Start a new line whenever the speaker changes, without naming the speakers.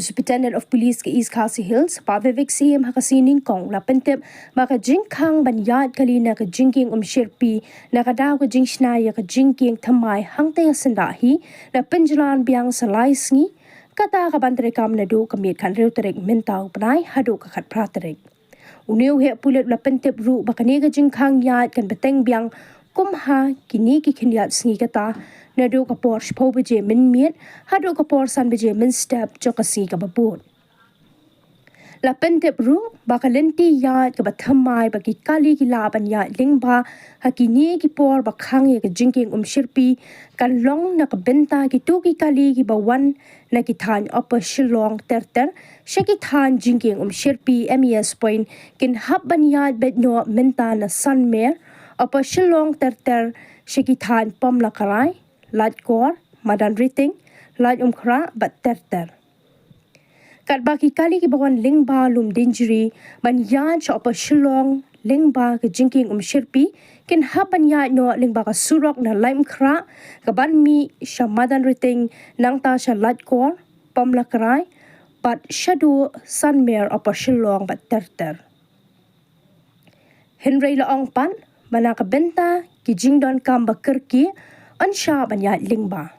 Superintendent of Police ke East Khasi Hills, Pavevik CM hakasining kong lapentep maka jingkhang ban iaid kali na ke Jingkieng Umshyrpi na kadaw ke jingshnaya ke Jingkieng thamai hangte sendahi na penjalan biang salai sngi kata ka bantre kam na do kamiet kan reu terek mentau penai haduh ka khat praterek. Uniu he pulet lapentep ru bakani ke jingkhang iaid kan bteng biang kumha kini ki khiniat sngi kata na do kapor shpo beje mynmiet haduh kapor san beje step jokasi ka babut. Lapentep ru bakalenti iaid ka bathamai bagi kali ki laban iaid lingba hakini ki por bakhang ye ke Jingkieng Umshyrpi kan long na ka benta ki tu ki kali ki bawan na ki than upper shillong terter sheki than Jingkieng Umshyrpi MES point kin hab ban iaid bet no menta na sanmer upper shillong terter sheki than pom la karai lat kor madan riting lat umkhra bat terter. Kat baki kali ki bawan lingba lum dinjiri ban iaid sa upper shillong lingba ke Jingkieng Umshyrpi kin haban iaid no lingba ka surok na laim khra ka ban mi sa madan riting nang ta sa lat kor pom la karai bat shadu sanmer upper shillong bat terter. Henry laong pan mana ka benta ki jingdon kam bakerki ansha ban iaid lingba.